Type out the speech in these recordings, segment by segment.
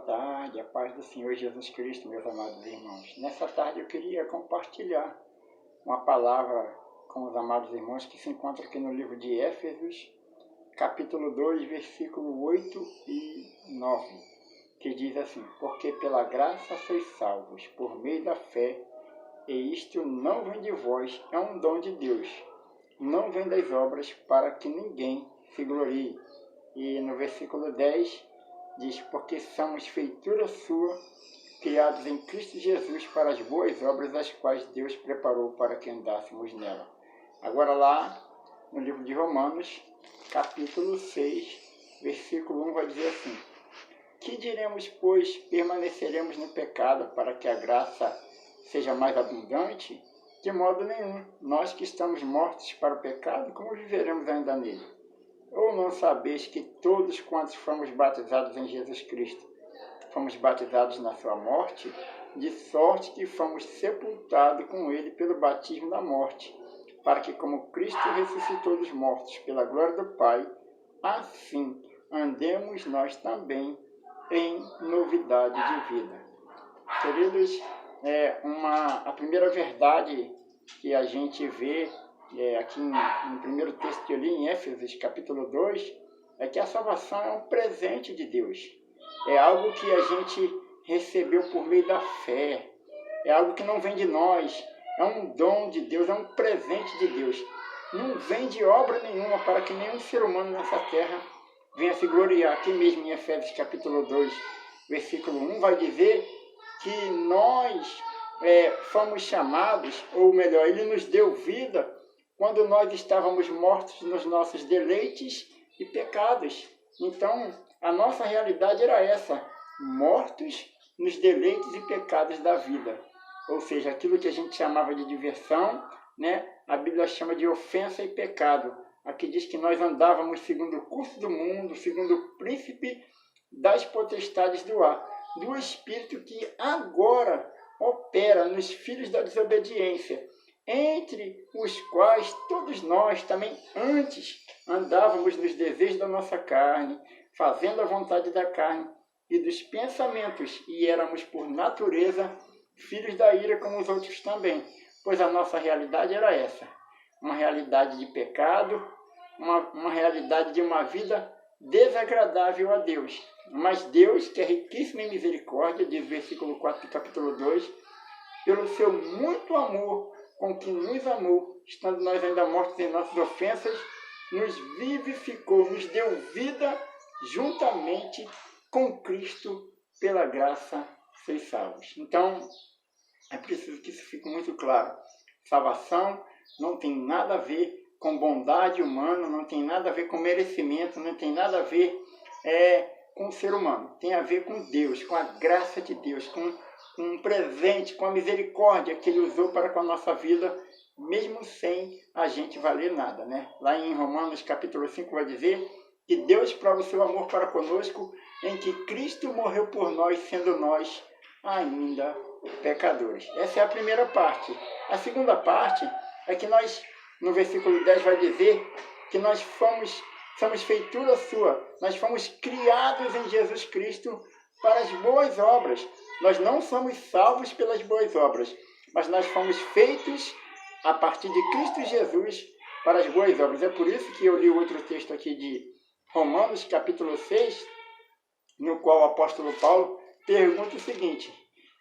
tarde, a paz do Senhor Jesus Cristo, meus amados irmãos. Nessa tarde eu queria compartilhar uma palavra com os amados irmãos que se encontra aqui no livro de Éfesos, capítulo 2, versículo 8 e 9, que diz assim: porque pela graça sois salvos, por meio da fé, e isto não vem de vós, é um dom de Deus, não vem das obras, para que ninguém se glorie. E no versículo 10 diz: porque somos feitura sua, criados em Cristo Jesus para as boas obras, as quais Deus preparou para que andássemos nela. Agora lá no livro de Romanos, capítulo 6, versículo 1 vai dizer assim: que diremos, pois, permaneceremos no pecado para que a graça seja mais abundante? De modo nenhum. Nós que estamos mortos para o pecado, como viveremos ainda nele? Ou não sabeis que todos quantos fomos batizados em Jesus Cristo, fomos batizados na sua morte, de sorte que fomos sepultados com ele pelo batismo da morte, para que, como Cristo ressuscitou dos mortos pela glória do Pai, assim andemos nós também em novidade de vida. Queridos, a primeira verdade que a gente vê aqui no primeiro texto que eu li, em Éfesos, capítulo 2, é que a salvação é um presente de Deus. É algo que a gente recebeu por meio da fé. É algo que não vem de nós. É um dom de Deus, é um presente de Deus. Não vem de obra nenhuma para que nenhum ser humano nessa terra venha se gloriar. Aqui mesmo em Efésios, capítulo 2, versículo 1, vai dizer que nós fomos chamados, ou melhor, Ele nos deu vida quando nós estávamos mortos nos nossos deleites e pecados. Então, a nossa realidade era essa: mortos nos deleites e pecados da vida. Ou seja, aquilo que a gente chamava de diversão, né? A Bíblia chama de ofensa e pecado. Aqui diz que nós andávamos segundo o curso do mundo, segundo o príncipe das potestades do ar, do Espírito que agora opera nos filhos da desobediência, entre os quais todos nós também antes andávamos nos desejos da nossa carne, fazendo a vontade da carne e dos pensamentos, e éramos por natureza filhos da ira como os outros também, pois a nossa realidade era essa: uma realidade de pecado, uma realidade de uma vida desagradável a Deus. Mas Deus, que é riquíssimo em misericórdia, diz o versículo 4 do capítulo 2, pelo seu muito amor com que nos amou, estando nós ainda mortos em nossas ofensas, nos vivificou, nos deu vida juntamente com Cristo, pela graça sois salvos. Então, é preciso que isso fique muito claro. Salvação não tem nada a ver com bondade humana, não tem nada a ver com merecimento, não tem nada a ver com o ser humano. Tem a ver com Deus, com a graça de Deus, com um presente, com a misericórdia que Ele usou para com a nossa vida, mesmo sem a gente valer nada, né? Lá em Romanos capítulo 5 vai dizer que Deus prova o seu amor para conosco em que Cristo morreu por nós, sendo nós ainda pecadores. Essa é a primeira parte. A segunda parte é que nós, no versículo 10, vai dizer que nós somos feitura sua, nós fomos criados em Jesus Cristo para as boas obras. Nós não somos salvos pelas boas obras, mas nós fomos feitos a partir de Cristo Jesus para as boas obras. É por isso que eu li o outro texto aqui de Romanos, capítulo 6, no qual o apóstolo Paulo pergunta o seguinte: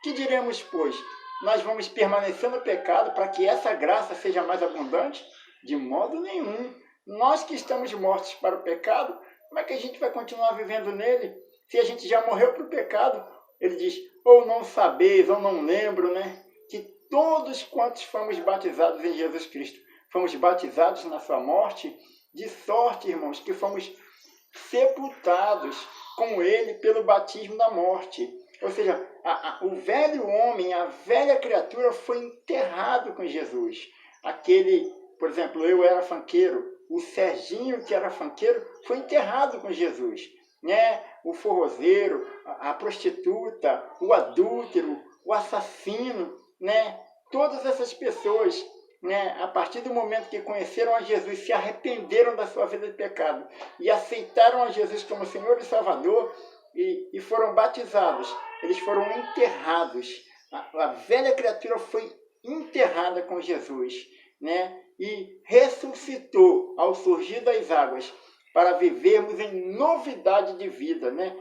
que diremos, pois? Nós vamos permanecer no pecado para que essa graça seja mais abundante? De modo nenhum. Nós que estamos mortos para o pecado, como é que a gente vai continuar vivendo nele? Se a gente já morreu para o pecado, ele diz: ou não sabeis, ou não lembro, né? Que todos quantos fomos batizados em Jesus Cristo, fomos batizados na sua morte, de sorte, irmãos, que fomos sepultados com ele pelo batismo da morte. Ou seja, o velho homem, a velha criatura foi enterrado com Jesus. Por exemplo, eu era funkeiro, o Serginho, que era funkeiro, foi enterrado com Jesus, né? O forrozeiro, a prostituta, o adúltero, o assassino, né? Todas essas pessoas, né, a partir do momento que conheceram a Jesus, se arrependeram da sua vida de pecado e aceitaram a Jesus como Senhor e Salvador, e foram batizados, eles foram enterrados. A velha criatura foi enterrada com Jesus, né? E ressuscitou ao surgir das águas para vivermos em novidade de vida, né?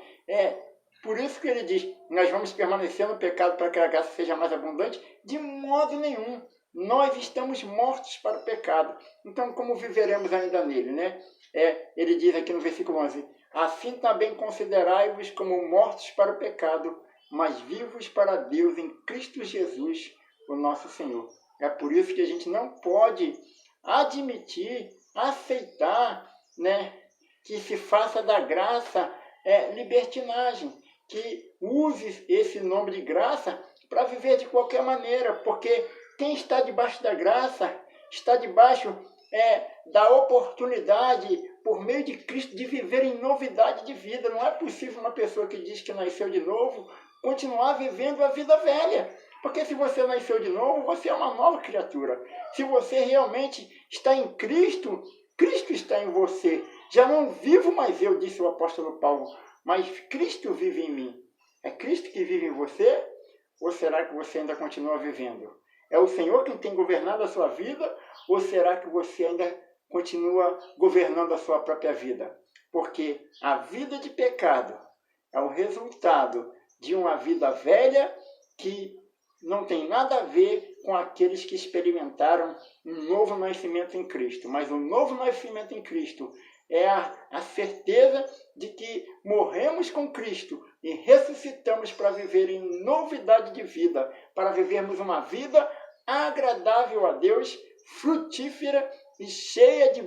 Por isso que ele diz, nós vamos permanecer no pecado para que a graça seja mais abundante? De modo nenhum. Nós estamos mortos para o pecado. Então, como viveremos ainda nele, né? Ele diz aqui no versículo 11, assim também considerai-vos como mortos para o pecado, mas vivos para Deus em Cristo Jesus, o nosso Senhor. É por isso que a gente não pode admitir, aceitar, né, que se faça da graça libertinagem, que use esse nome de graça para viver de qualquer maneira, porque quem está debaixo da graça está debaixo da oportunidade, por meio de Cristo, de viver em novidade de vida. Não é possível uma pessoa que diz que nasceu de novo continuar vivendo a vida velha. Porque se você nasceu de novo, você é uma nova criatura. Se você realmente está em Cristo, Cristo está em você. Já não vivo mais eu, disse o apóstolo Paulo, mas Cristo vive em mim. É Cristo que vive em você? Ou será que você ainda continua vivendo? É o Senhor quem tem governado a sua vida? Ou será que você ainda continua governando a sua própria vida? Porque a vida de pecado é o resultado de uma vida velha que não tem nada a ver com aqueles que experimentaram um novo nascimento em Cristo. Mas o novo nascimento em Cristo é a certeza de que morremos com Cristo e ressuscitamos para viver em novidade de vida, para vivermos uma vida agradável a Deus, frutífera e cheia de